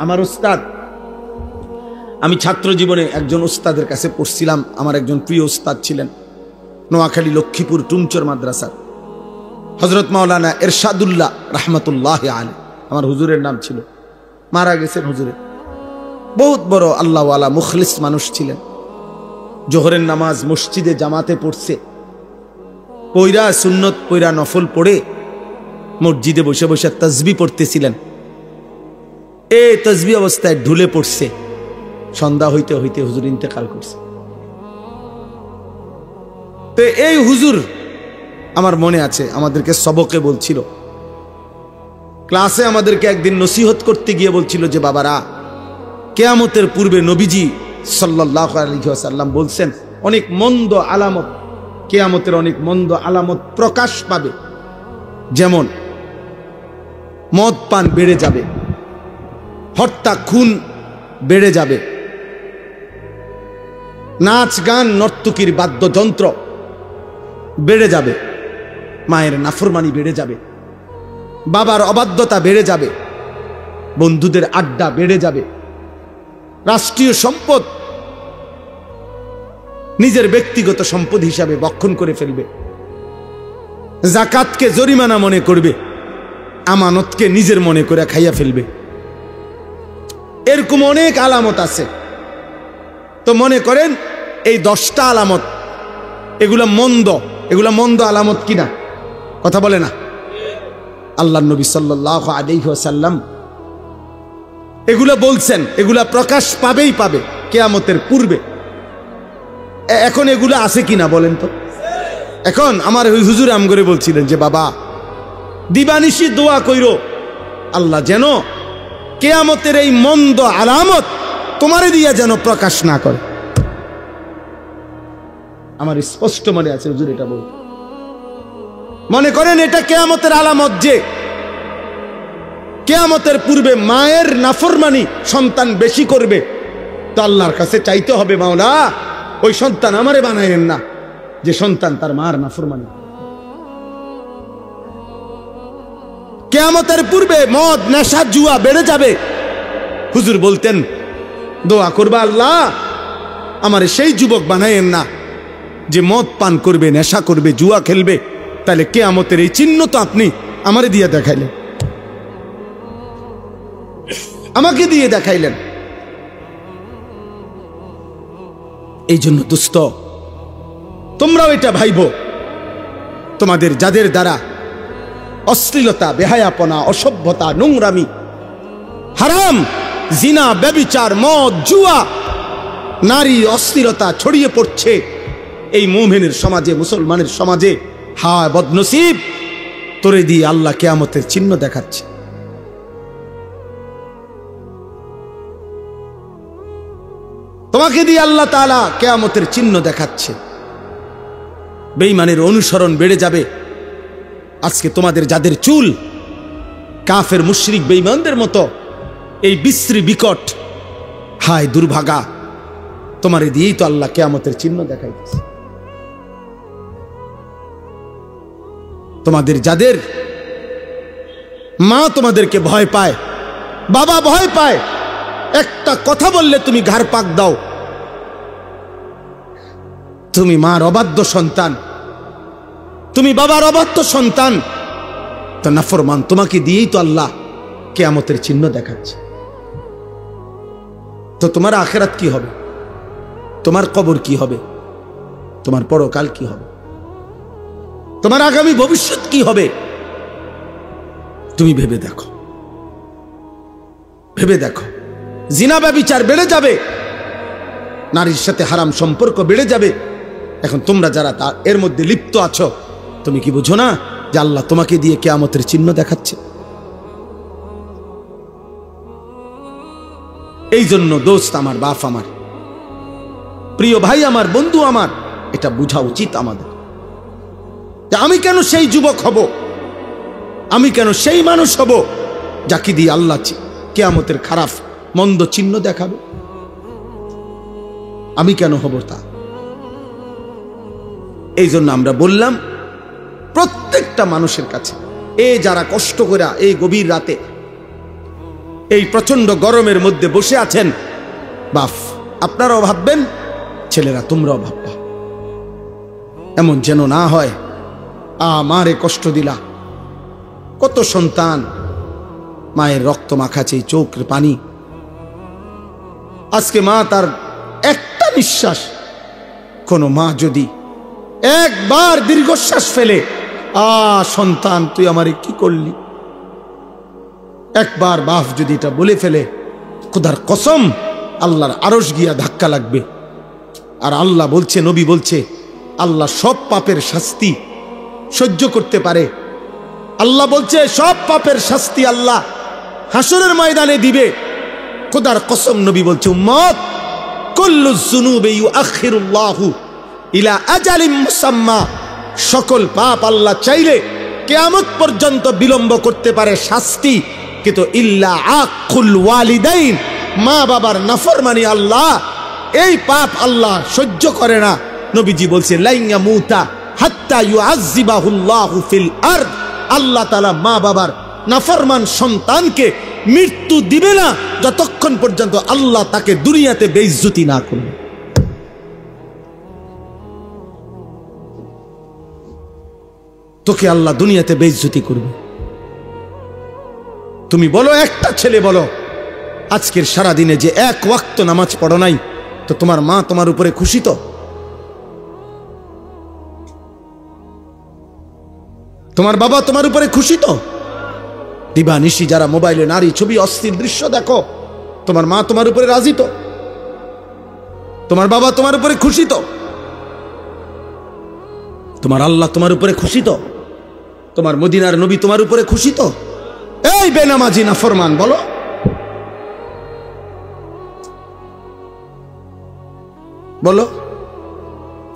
আমার উস্তাদ, আমি ছাত্র জীবনে একজন উস্তাদের কাছে পড়ছিলাম। আমার একজন প্রিয় উস্তাদ ছিলেন নোয়াখালী লক্ষ্মীপুর টুমচর মাদ্রাসার হযরত মাওলানা এরশাদুল্লাহ রাহমাতুল্লাহ আলাইহি। আমার হুজুরের নাম ছিল, মারা গেছেন হুজুরে। বহুত বড় আল্লাহওয়ালা মুখলিস মানুষ ছিলেন। জোহরের নামাজ মসজিদে জামাতে পড়ছে, পয়রা সুন্নত পয়রা নফল পড়ে মসজিদে বসে বসে তাসবিহ পড়তেছিলেন। এই তাসবিহ অবস্থায় ঢুলে পড়ছে। সন্ধ্যা হইতে হইতে হুজুর ইন্তেকাল করছে। তো এই হুজুর আমার মনে আছে আমাদেরকে সবকে বলছিল, ক্লাসে আমাদেরকে একদিন নসিহত করতে গিয়ে বলছিল যে বাবারা, কিয়ামতের পূর্বে নবীজি সাল্লাল্লাহু আলাইহি ওয়াসাল্লাম বলছেন অনেক মন্দ আলামত, কিয়ামতের অনেক মন্দ আলামত প্রকাশ পাবে। যেমন মদ পান বেড়ে যাবে, হত্যা খুন বেড়ে যাবে, নাচ গান নর্তকীর বাদ্যযন্ত্র বেড়ে যাবে, মায়ের নাফরমানি বেড়ে যাবে, বাবার অবাধ্যতা বেড়ে যাবে, বন্ধুদের আড্ডা বেড়ে যাবে, রাষ্ট্রীয় সম্পদ নিজের ব্যক্তিগত সম্পদ হিসাবে বক্ষণ করে ফেলবে, যাকাতকে জরিমানা মনে করবে, আমানতকে নিজের মনে করে খাইয়া ফেলবে। এরকম অনেক আলামত আছে। তো মনে করেন এই 10টা আলামত, এগুলা মন্দ আলামত কিনা? কথা বলে না? আল্লাহর নবী সাল্লাল্লাহু আলাইহি ওয়াসাল্লাম এগুলা বলছেন, এগুলা প্রকাশ পাবেই পাবে কিয়ামতের পূর্বে। এখন এগুলা আছে কিনা বলেন তো? এখন আমার ওই হুজুর আম করে বলছিলেন যে বাবা, দিবানিশি দোয়া কইরো আল্লাহ যেন কিয়ামতের এই মন্দ আলামত তোমারে দিয়া যেন প্রকাশ না করে। আমার স্পষ্ট মনে আছে হুজুর এটা বল। মনে করেন এটা কিয়ামতের আলামত যে কিয়ামতের পূর্বে মায়ের নাফরমানি সন্তান বেশি করবে, তো আল্লাহর কাছে চাইতে হবে, মাওলা ওই সন্তান আমারে বানায়েন না যে সন্তান তার মার নাফরমানি। কিয়ামতের পূর্বে মদ নেশা জুয়া বেড়ে যাবে। হুজুর বলতেন দোয়া করবা, আল্লাহ আমারে সেই যুবক বানায়েন না যে মদ পান করবে, নেশা করবে, জুয়া খেলবে। তাহলে কিয়ামতের এই চিহ্ন তো আপনি আমারে দিয়ে দেখাইলেন, আমাকে দিয়ে দেখাইলেন। এই জন্য দোস্ত, তোমরাও এটা ভাইবো, তোমাদের যাদের দ্বারা অশ্লীলতা, বেহায়াপনা, অসভ্যতা, নোংরামি, হারাম, জিনা, ব্যভিচার, মদ, জুয়া, নারী অশ্লীলতা ছড়িয়ে পড়ছে এই মুমিনের সমাজে, মুসলমানের সমাজে, হায় বদনসিব, তোরে দিয়ে আল্লাহ কিয়ামতের চিহ্ন দেখাচ্ছে। তোমাকে দিয়ে আল্লাহ তাআলা কিয়ামতের চিহ্ন দেখাচ্ছে। বেঈমানের অনুসরণ বেড়ে যাবে। আজকে তোমাদের যাদের চুল কাফের মুশরিক বেঈমানদের মতো এই বিশ্রী বিকট, হায় দুর্ভাগা, তোমারে দিয়েই তো আল্লাহ কিয়ামতের চিহ্ন দেখাইতেছে। তোমাদের যাদের মা তোমাদেরকে ভয় পায়, বাবা ভয় পায়, একটা কথা বললে তুমি ঘাড় পাক দাও, তুমি মার অবাধ্য সন্তান, তুমি বাবার অবাধ্য সন্তান, তো নাফরমান, তোমাকে দিয়েই তো আল্লাহ কিয়ামতের চিহ্ন দেখাচ্ছে। তো তোমার আখিরাত কি হবে? তোমার কবর কি হবে? তোমার পরকাল কি হবে? তোমার আগামী ভবিষ্যৎ কি হবে? তুমি ভেবে দেখো, ভেবে দেখো। জিনা ব্যভিচার বেড়ে যাবে, নারীর সাথে হারাম সম্পর্ক বেড়ে যাবে। এখন তোমরা যারা এর মধ্যে লিপ্ত আছো, তুমি কি বুঝো না যে আল্লাহ তোমাকে দিয়ে কিয়ামতের চিহ্ন দেখাচ্ছে? এই জন্য দোস্ত আমার, বাপ আমার, প্রিয় ভাই আমার, বন্ধু আমার, এটা বোঝা উচিত আমাদের যে আমি কেন সেই যুবক হব, আমি কেন সেই মানুষ হব যাকে দিয়ে আল্লাহ কিয়ামতের খারাপ মন্দ চিহ্ন দেখাবে? আমি কেন হব তা? এই জন্য আমরা বললাম প্রত্যেকটা মানুষের কাছে, যারা কষ্ট করে এই গভীর রাতে এই প্রচন্ড গরমের মধ্যে বসে আছেন, বাপ আপনারাও ভাববেন, ছেলেরা তোমরাও ভাববা, এমন যেন না হয় আমারে কষ্ট দিলা। কত সন্তান মায়ের রক্ত মাখাছে, চোখের পানি। আজকে মা তার একটা নিঃশ্বাস, কোন মা যদি একবার দীর্ঘশ্বাস ফেলে, সন্তান তুই আমারে কি করলি, একবার বাপ যদি এটা বলে ফেলে, খোদার কসম আল্লাহর আরশ গিয়া ধাক্কা লাগবে। আর আল্লাহ বলছে, নবী বলছে, আল্লাহ সব পাপের শাস্তি সহ্য করতে পারে। আল্লাহ বলছে সব পাপের শাস্তি আল্লাহ হাসরের ময়দানে দিবে। খোদার কসম নবী বলছে, উম্মত কুল্লু যুনুবি ইউআখিরুল্লাহু ইলা আজালিম মুসাম্মা, সকল পাপ আল্লাহ চাইলে কিয়ামত পর্যন্ত বিলম্ব করতে পারে শাস্তি, কিন্তু ইল্লা আকুল ওয়ালিদাইন, মা বাবার নাফরমানি আল্লাহ এই পাপ আল্লাহ সহ্য করে না। নবীজি বলছে লাইয়া মুতা হাত্তা ইউআযযিবাহুল্লাহু ফিল আরদ, আল্লাহ তাআলা মা বাবার নাফরমান সন্তানকে মৃত্যু দিবে না যতক্ষণ পর্যন্ত আল্লাহ তাকে দুনিয়াতে বেইজ্জতি না করবে। তোকে আল্লাহ দুনিয়াতে বেইজ্জতি করবে। তুমি বলো, একটা ছেলে বলো আজকের সারা দিনে যে এক ওয়াক্ত নামাজ পড়ো নাই, তো তোমার মা তোমার উপরে খুশি তো? তোমার বাবা তোমার উপরে খুশি তো? দিবানিশি যারা মোবাইলে নারী ছবি অস্থির দৃশ্য দেখো, তোমার মা তোমার উপরে রাজি তো? তোমার বাবা তোমার উপরে খুশি তো? তোমার আল্লাহ তোমার উপরে খুশি তো? তোমার মদিনার নবী তোমার উপরে খুশি তো? এই বেনামাজি নাফরমান বলো। বলো,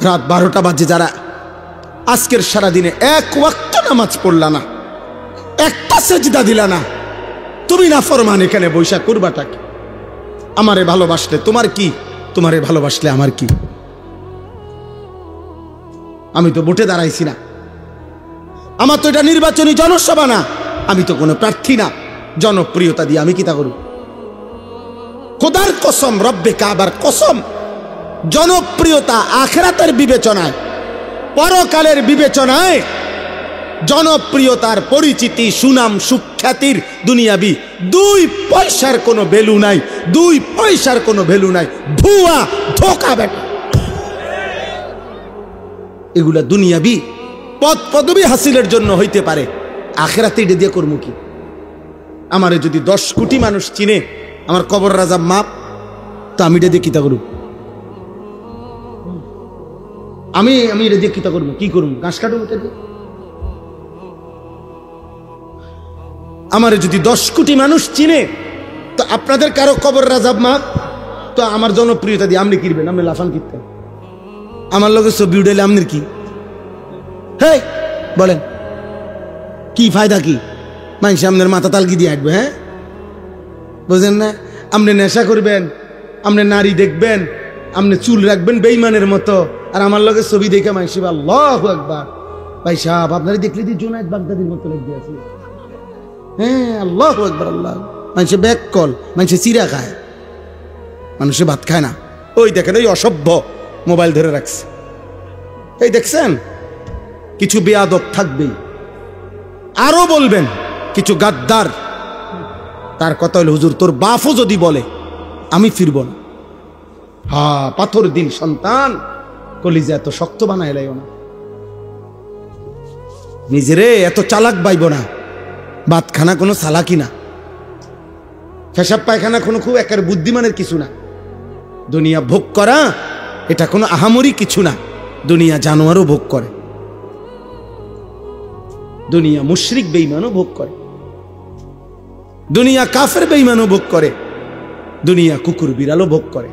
রাত 12টা বাজে যারা আজকের সারা দিনে এক ওয়াক্ত নামাজ পড়লা না, একটা সেজদা দিলা না, তুমি নাফরমান এখানে বৈশা করবাটা কি? আমারে ভালোবাসলে তোমার কি, তোমারে ভালোবাসলে আমার কি? আমি তো ভোটে দাঁড়াইছি না, আমার তো এটা নির্বাচনী জনসভা না, আমি তো কোনো প্রার্থী না, জনপ্রিয়তা দিয়ে আমি কি তা করব? খোদার কসম, রব্বে কাবার কসম, জনপ্রিয়তা আখিরাতের বিবেচনায়, পরকালের বিবেচনায় জনপ্রিয়তার পরিচিতি, সুনাম, সুখ্যাতির দুনিয়াবি 2 পয়সার কোনো ভ্যালু নাই, 2 পয়সার কোনো ভ্যালু নাই। ভুয়া, ধোঁকা বেটা, এগুলা দুনিয়াবি পদ পদবি হাসিলের জন্য হইতে পারে, আখিরাতে এটা দিয়ে করবো কি? আমারে যদি 10 কোটি মানুষ চিনে, আমার কবর রাজা মাপ, তো আমি এটা দিয়ে কিতা করব? আমি এটা দিয়ে কিতা করবো? কি করবো? ঘাস কাটবো? আমারে যদি 10 কোটি মানুষ চিনে, তো আপনাদের কারো কবর রাজা মাপ, তো আমার জনপ্রিয়তা দিয়ে আপনি কিনবেন, আপনি লাফান কিনতেন, আমার লোকের ছবি উঠাইলে আপনার কি? হ্যাঁ বলেন, কি ফায়দা কি? মানুষ আপনার মাথা তালকি দিয়ে হাঁটবে, হ্যাঁ বুঝেন না? আপনি নেশা করবেন, আপনি নারী দেখবেন, আপনি চুল রাখবেন বেঈমানের মতো, আর আমার লোকের ছবি দেখে মানুষ আল্লাহু আকবার, ভাই সাহেব আপনারা দেখলে যে জুনায়েদ বাগদাদির মতো লাগবে আছে। হ্যাঁ আল্লাহু আকবার, আল্লাহ। মানুষে ব্যাক কল, মানুষে চিরা খায়, মানুষে ভাত খায় না। ওই দেখেন, ওই অসভ্য মোবাইল ধরে রাখছে, এই দেখছেন? কিছু বেয়াদব থাকবেই, আরো বলবেন কিছু গাদ্দার। তার কথা হলো, হুজুর তোর বাপও যদি বলে আমি ফিরব না। হ্যাঁ, পাথর দিল সন্তান, কলিজা এত শক্ত বানায় লাইও না, নিজেরে এত চালাক বাইব না। ভাত খানা কোনো চালাকি না, পেশাব পায়খানা কোনো খুব একের বুদ্ধিমানের কিছু না। দুনিয়া ভোগ করা এটা কোনো আহামরি কিছু না। দুনিয়া জানোয়ারও ভোগ করে, দুনিয়া মুশরিক বেঈমানও ভোগ করে, দুনিয়া কাফের বেঈমানও ভোগ করে, দুনিয়া কুকুর বিড়ালও ভোগ করে।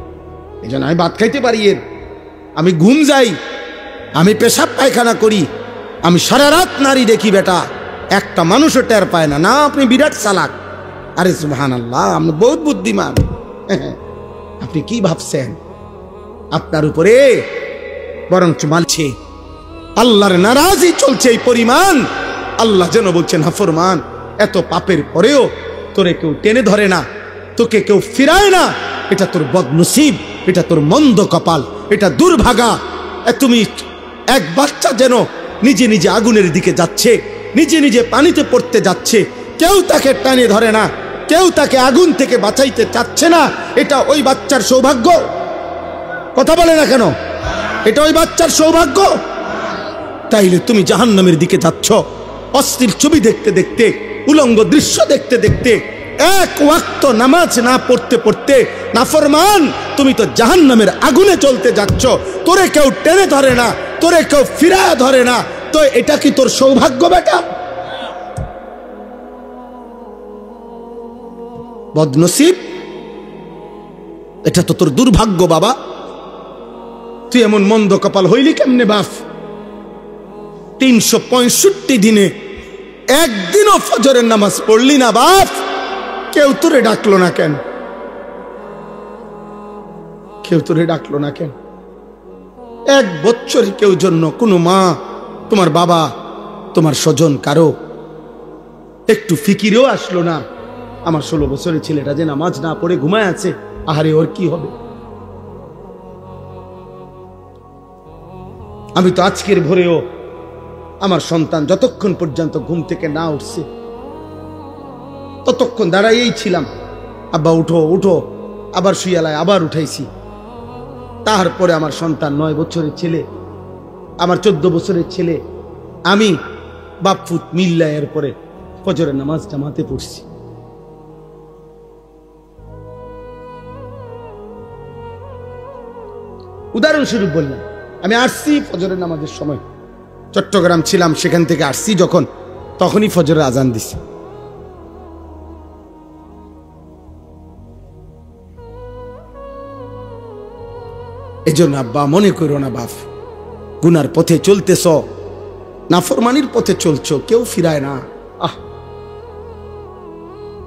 এই জন্য আমি ভাত খাইতে পারি, এর আমি ঘুম যাই, আমি পেশাব পায়খানা করি, আমি সারা রাত নারী দেখি, বেটা একটা মানুষও টের পায় না। না, আপনি বিরাট চালাক। আরে সুবহানাল্লাহ, আপনি বহুত বুদ্ধিমান। আপনি কি ভাবছেন? আপনার উপরে বরং মানছে আল্লাহর নারাজি চলছে এই পরিমাণ। আল্লাহ যেন বলছেন, নাফরমান, এত পাপের পরেও তোরে কেউ টেনে ধরে না, তোকে কেউ ফিরায় না, এটা তোর বদনসিব, এটা তোর মন্দ কপাল, এটা দুর্ভাগা। তুমি এক বাচ্চা যেন নিজে নিজে আগুনের দিকে যাচ্ছে, নিজে নিজে পানিতে পড়তে যাচ্ছে, কেউ তাকে টানে ধরে না, কেউ তাকে আগুন থেকে বাঁচাইতে চাচ্ছে না, এটা ওই বাচ্চার সৌভাগ্য। কথা বলে না কেন? এটা ওই বাচ্চার সৌভাগ্য। তাইলে তুমি জাহান্নামের দিকে যাচ্ছ অশ্লীল ছবি দেখতে দেখতে, উলঙ্গ দৃশ্য দেখতে দেখতে, এক ওয়াক্ত নামাজ না পড়তে পড়তে নাফরমান, তুমি তো জাহান্নামের আগুনে চলতে যাচ্ছ। তোরে কেউ টেনে ধরে না, তোরে কেউ ফিরায়া ধরে না, তো এটা কি তোর সৌভাগ্য বেটা? বদনসিব, এটা তো তোর দুর্ভাগ্য বাবা। তুই এমন মন্দ কপাল হইলি কেমনে বাপ? 365 দিনে একদিনও ফজরের নামাজ পড়লি না বাপ। কেউ তোরে ডাকলো না কেন? কেউ তোরে ডাকলো না কেন? এক বছরে কেউ জন্য কোনো মা, তোমার বাবা, তোমার স্বজন কারো একটু ফিকিরেও আসলো না? আমার 16 বছরের ছেলেটা যে নামাজ না পড়ে ঘুমায় আছে, আহারে ওর কি হবে? আমি তো আজকের ভোরেও আমার সন্তান যতক্ষণ পর্যন্ত ঘুম থেকে না উঠছে ততক্ষণ দাঁড়াইয়েই ছিলাম, আব্বা উঠো উঠো, আবার শুয়ালায় আবার উঠাইছি। তারপরে আমার সন্তান 9 বছরের ছেলে, আমার 14 বছরের ছেলে, আমি বাপফুত মিল্লা এরপরে ফজরের নামাজ জামাতে পড়ছি। উদাহরণস্বরূপ বললাম, আমি আসছি ফজরের নামাজের সময়, চট্টগ্রাম ছিলাম, সেখান থেকে আসছি যখন, তখনই ফজরের আজান দিছে। এজন্য আব্বা মনে করো না বাপ, গুনার পথে চলতেছ, নাফরমানির পথে চলছো, কেউ ফিরায় না।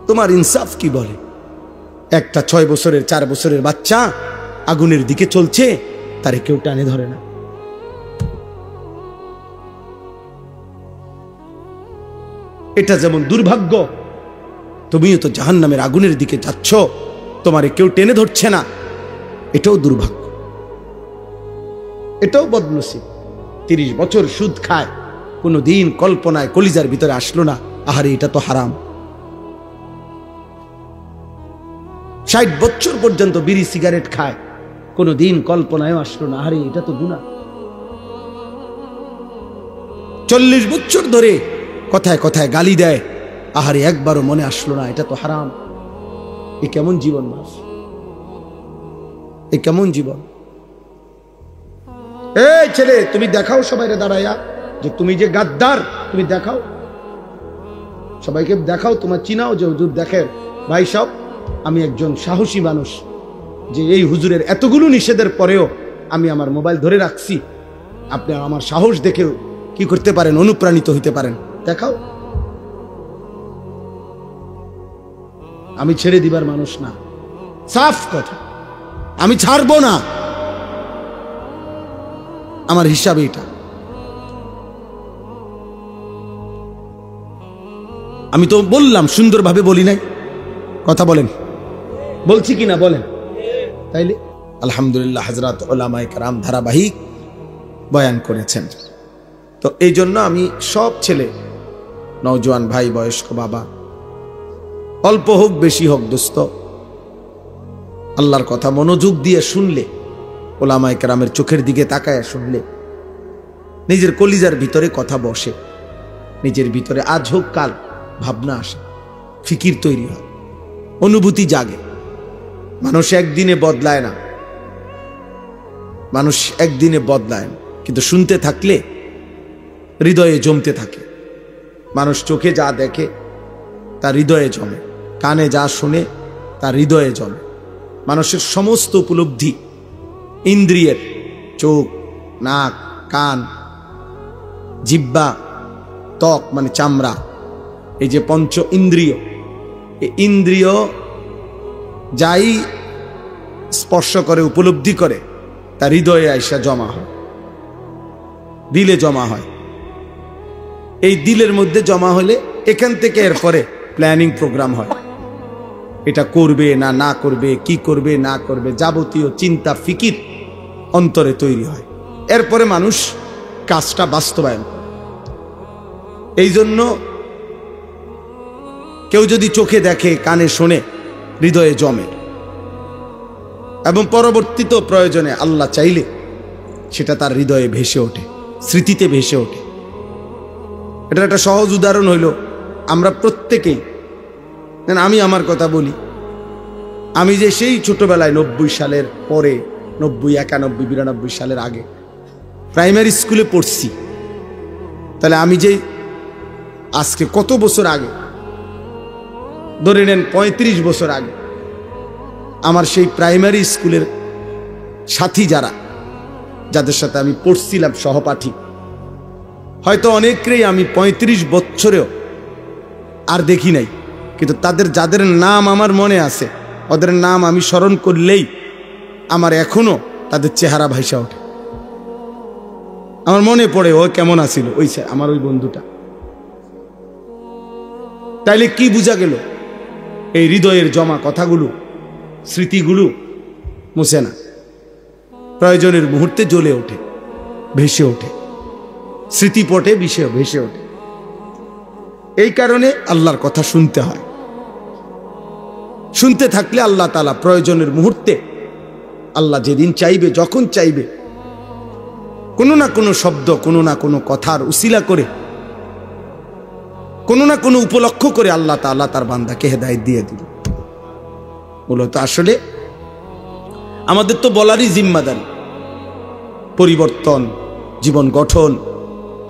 তোমার ইনসাফ কি বলে? একটা 6 বছরের 4 বছরের বাচ্চা আগুনের দিকে চলছে, তারে কেউ টানে ধরে না। এটা যেমন দুর্ভাগ্য, তুমিও তো জাহান্নামের আগুনের দিকে যাচ্ছ, তোমারে কেউ টেনে ধরছে না, এটাও দুর্ভাগ্য, এটাও বদনসিব। 30 বছর সুদ খায়, কোনো দিন কল্পনায় কলিজার ভিতরে আসলো না, আহারে এটা তো হারাম। 60 বছর পর্যন্ত বিড়ি সিগারেট খায়, কোনো দিন কল্পনায় আসলো না, আহারে এটা তো গুনাহ। 40 বছর ধরে কথায় কথায় গালি দেয়, আহারে একবারও মনে আসলো না এটা তো হারাম। এ কেমন জীবন মাস? এ কেমন জীবন? এই ছেলে, তুমি দেখাও সবাইরে দাঁড়াইয়া যে তুমি যে গাদ্দার, তুমি দেখাও, সবাইকে দেখাও, তোমার চিনাও যে হুজুর দেখেন ভাই সব, আমি একজন সাহসী মানুষ, যে এই হুজুরের এতগুলো নিষেধের পরেও আমি আমার মোবাইল ধরে রাখছি, আপনি আমার সাহস দেখে কি করতে পারেন, অনুপ্রাণিত হইতে পারেন, দেখাও। আমি ছেড়ে দিবার মানুষ না, সাফ কথা, আমি ছাড়বো না, আমার হিসাবে এটা। আমি তো বললাম, সুন্দরভাবে বলি নাই, কথা বলেন, বলছি কি না বলেন? তাইলে আলহামদুলিল্লাহ, হযরত উলামায়ে কেরাম ধারাবাহিক বয়ান করেছেন। তো এই জন্য আমি সব ছেলে, নওজোয়ান ভাই, বয়স্ক বাবা, অল্প হোক বেশি হোক দোস্ত, আল্লাহর কথা মনোযোগ দিয়ে শুনলে, উলামায়ে কেরামের চোখের দিকে তাকায় শুনলে, নিজের কলিজার ভিতরে কথা বসে, নিজের ভিতরে আজ হোক কাল ভাবনা আসে, ফিকির তৈরি হয়, অনুভূতি জাগে। মানুষ একদিনে বদলায় না, মানুষ একদিনে বদলায় না, কিন্তু শুনতে থাকলে হৃদয়ে জমতে থাকে। মানুষ চোখে যা দেখে তার হৃদয়ে জমে, কানে যা শুনে তার হৃদয়ে জমে। মানুষের সমস্ত উপলব্ধি ইন্দ্রিয়ের, চোখ, নাক, কান, জিহ্বা, ত্বক মানে চামড়া, এই যে পঞ্চ ইন্দ্রিয়, এই ইন্দ্রিয় যাই স্পর্শ করে, উপলব্ধি করে, তার হৃদয়ে আইসা জমা হয়, দিলে জমা হয়। এই দিলের মধ্যে জমা হলে এখান থেকে এরপরে প্ল্যানিং প্রোগ্রাম হয়, এটা করবে না না করবে, কি করবে না করবে, যাবতীয় চিন্তা ফিকির অন্তরে তৈরি হয়। এরপরে মানুষ কাজটা বাস্তবায়ন করে। এই জন্য কেউ যদি চোখে দেখে, কানে শোনে, হৃদয়ে জমে, এবং পরবর্তীত প্রয়োজনে আল্লাহ চাইলে সেটা তার হৃদয়ে ভেসে ওঠে, স্মৃতিতে ভেসে ওঠে। এটার একটা সহজ উদাহরণ হইল, আমরা প্রত্যেকেই, আমি আমার কথা বলি, আমি যে সেই ছোটবেলায় 90 সালের পরে, 90, 91, 92 সালের আগে প্রাইমারি স্কুলে পড়ছি, তাহলে আমি যে আজকে কত বছর আগে, ধরে নেন 35 বছর আগে, আমার সেই প্রাইমারি স্কুলের সাথী যারা, যাদের সাথে আমি পড়ছিলাম সহপাঠী, হয়তো অনেকেই আমি 35 বছরেও আর দেখি নাই, কিন্তু তাদের যাদের নাম আমার মনে আছে, ওদের নাম আমি স্মরণ করলেই আমার এখনো তাদের চেহারা ভাইসা ওঠে। আমার মনে পড়ে ও কেমন আছিল, ওই আমার ওই বন্ধুটা। তাইলে কি বোঝা গেল? এই হৃদয়ের জমা কথাগুলো, স্মৃতিগুলো মুছে না, প্রয়োজনের মুহূর্তে জ্বলে ওঠে, ভেসে ওঠে, স্মৃতিপটে ভেসে ওঠে। এই কারণে আল্লাহর কথা শুনতে হয়। শুনতে থাকলে আল্লাহ তাআলা প্রয়োজনের মুহূর্তে, আল্লাহ যেদিন চাইবে, যখন চাইবে, কোনো না কোনো শব্দ, কোনো না কোনো কথার উসিলা করে, কোনো না কোনো উপলক্ষ করে আল্লাহ তাআলা তার বান্দাকে হেদায়েত দিয়ে দিল। মূলত আসলে আমাদের তো বলারই জিম্মাদারি, পরিবর্তন, জীবন গঠন,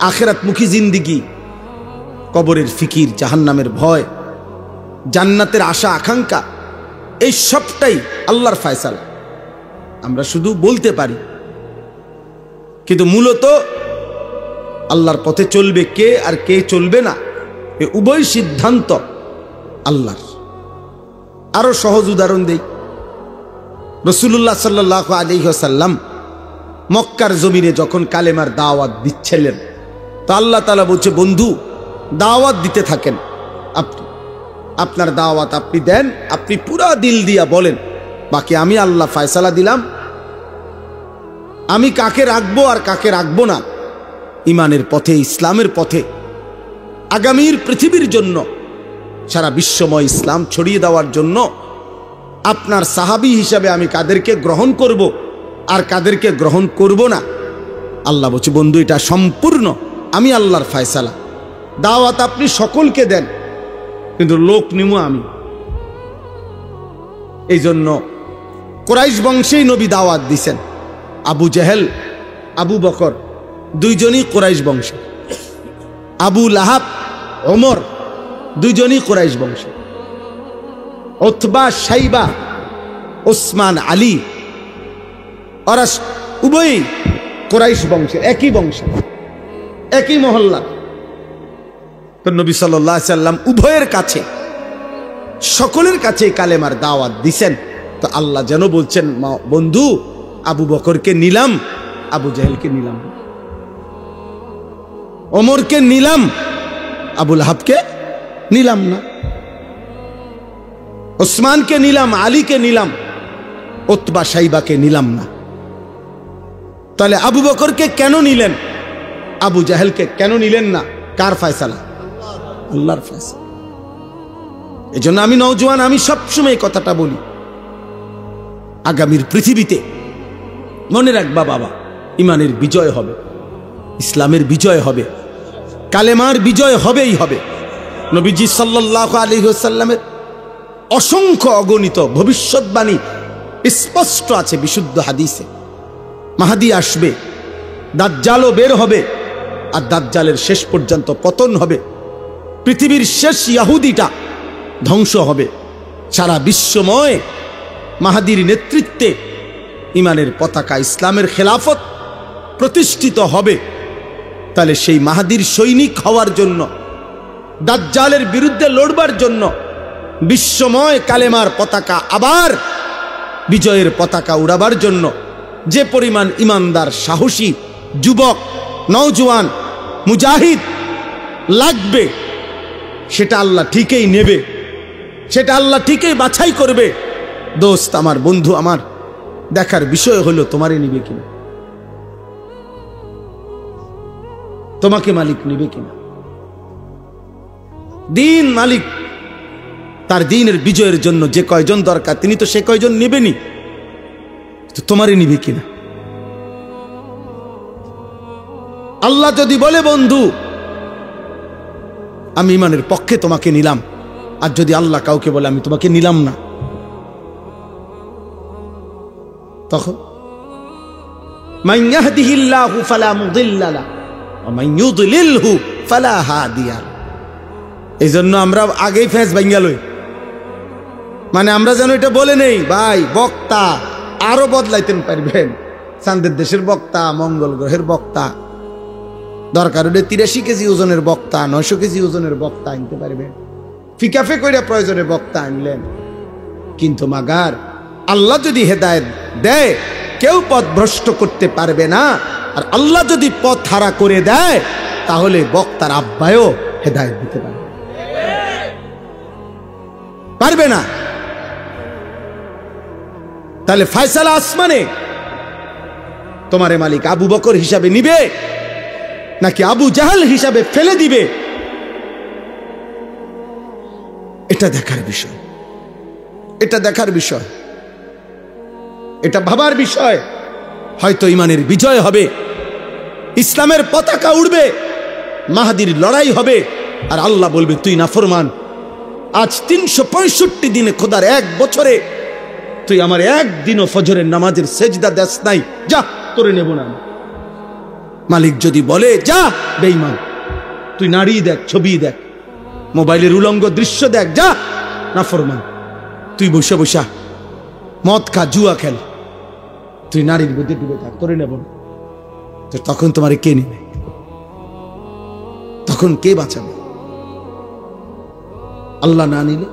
আখিরাতমুখী জিন্দিগি, কবরের ফিকির, জাহান্নামের ভয়, জান্নাতের আশা আকাঙ্ক্ষা, এই সবটাই আল্লাহর ফয়সালা। আমরা শুধু বলতে পারি, কিন্তু মূলত আল্লাহর পথে চলবে কে আর কে চলবে না, এ উভয় সিদ্ধান্ত আল্লাহর। আরো সহজ উদাহরণ দেই, রাসূলুল্লাহ সাল্লাল্লাহু আলাইহি ওয়াসাল্লাম মক্কার জমিনে যখন কালেমার দাওয়াত দিচ্ছিলেন, তো আল্লাহ তাআলা বলছে, বন্ধু দাওয়াত দিতে থাকেন, আপনি আপনার দাওয়াত আপনি দেন, আপনি পুরা দিল দিয়া বলেন, বাকি আমি আল্লাহ ফয়সালা দিলাম, আমি কাকে রাখবো আর কাকে রাখবো না ইমানের পথে, ইসলামের পথে, আগামীর পৃথিবীর জন্য, সারা বিশ্বময় ইসলাম ছড়িয়ে দেওয়ার জন্য আপনার সাহাবী হিসাবে আমি কাদেরকে গ্রহণ করব আর কাদেরকে গ্রহণ করব না, আল্লাহ বলছে, বন্ধু এটা সম্পূর্ণ আমি আল্লাহর ফয়সালা। দাওয়াত আপনি সকলকে দেন, কিন্তু লোক নিমু আমি। এই জন্য কুরাইশ বংশেই নবী দাওয়াত দিছেন। আবু জেহেল, আবু বকর দুইজনই কুরাইশ বংশ, আবু লাহাব, ওমর দুইজনই কুরাইশ বংশ, উতবা, শাইবা, ওসমান, আলী, ওরা উভয়ই কুরাইশ বংশের, একই বংশ, একই মহল্লা। তো নবী সাল্লাল্লাহু আলাইহি সাল্লাম উভয়ের কাছে, সকলের কাছে কালেমার দাওয়াত দিছেন। তো আল্লাহ যেন বলছেন, বন্ধু আবু বকরকে নিলাম, আবু জেহেলকে নিলাম, ওমরকে নিলাম, আবু লাহাবকে নিলাম না, ওসমানকে নিলাম, আলীকে নিলাম, উতবা, শাইবাকে নিলাম না। তাহলে আবু বকরকে কেন নিলেন, আবু জেহেলকে কেন নিলেন না? কার ফয়সালা? আল্লাহর ফয়সালা। এই জন্য আমি নওজোয়ান, আমি সবসময় এই কথাটা বলি, আগামীর পৃথিবীতে মনে রাখবা বাবা, ইমানের বিজয় হবে, ইসলামের বিজয় হবে, কালেমার বিজয় হবেই হবে। নবীজি সাল্লাল্লাহু আলাইহি ওয়াসাল্লামের অসংখ্য অগণিত ভবিষ্যৎবাণী স্পষ্ট আছে বিশুদ্ধ হাদিসে। মাহদী আসবে, দাজ্জালও বের হবে, আর দাজ্জালের শেষ পর্যন্ত পতন হবে, পৃথিবীর শেষ ইহুদিটা ধ্বংস হবে, সারা বিশ্বময় মাহদীর নেতৃত্বে ইমানের পতাকা, ইসলামের খেলাফত প্রতিষ্ঠিত হবে। তাহলে সেই মাহদীর সৈনিক হওয়ার জন্য, দাজ্জালের বিরুদ্ধে লড়বার জন্য, বিশ্বময় কালেমার পতাকা আবার বিজয়ের পতাকা উড়াবার জন্য যে পরিমাণ ইমানদার, সাহসী যুবক, নওজোয়ান, মুজাহিদ লাগবে, সেটা আল্লাহ ঠিকই নেবে। সেটা আল্লাহ ঠিকই বাছাই করবে। দোস্ত আমার, বন্ধু আমার, দেখার বিষয় হলো তোমারে নিবে কিনা, তোমাকে মালিক নিবে কিনা। দিন মালিক তার দিনের বিজয়ের জন্য যে কয়জন দরকার তিনি তো সে কয়জন নেবেনি, তো তোমারে নিবে কিনা। আল্লাহ যদি বলে বন্ধু আমি ইমানের পক্ষে তোমাকে নিলাম, আর যদি আল্লাহ কাউকে বলে আমি তোমাকে নিলাম না, তখন মান ইয়াহদিহিল্লাহু ফালা মুদিল্লা লাহু ওয়া মান ইউদ্লিলহু ফালা হাদিয়া লাহু। এইজন্য আমরা আগেই ফেস ভাঙ্গা লই, মানে আমরা যেন এটা বলে নেই ভাই বক্তা আরো বদলাইতেন পারবেন, চাঁদের দেশের বক্তা, মঙ্গল গ্রহের বক্তা, দরকার হলে 83 কেজি ওজনের বক্তা, 900 কেজি ওজনের বক্তা আনতে পারবেন, ফিকাফে কইরা প্রয়োজনে বক্তা আনলেন। কিন্তু মাগার আল্লাহ যদি হেদায়েত দেয় কেউ পথ ভ্রষ্ট করতে পারবে না, আর আল্লাহ যদি পথ হারা করে দেয় তাহলে বক্তার আব্বায়ও হেদায়েত দিতে পারবে না। তাহলে ফয়সালা আসমানে তোমারে মালিক আবু বকর হিসাবে নিবে নাকি আবু জাহাল হিসাবে ফেলে দিবে, এটা দেখার বিষয়, এটা দেখার বিষয়, এটা ভাবার বিষয়। হয়তো ইমানের বিজয় হবে, ইসলামের পতাকা উড়বে, মাহদির লড়াই হবে, আর আল্লাহ বলবে তুই নাফরমান, আজ 365 দিনে খোদার এক বছরে তুই আমার একদিনও ফজরের নামাজের সেজদা দেস নাই, যা তোরে নেব না। মালিক যদি বলে যা বেঈমান, তুই নারী দেখ, ছবি দেখ, মোবাইলের উলঙ্গ দৃশ্য দেখ, যা নাফরমান, তুই বসে বসা মদ খা, জুয়া খেল, তুই নারীর মধ্যে ডুবে থাক, তোরে নেব না। তো তখন তোমারে কে নেবে? তখন কে বাঁচাবে? আল্লাহ না নিলে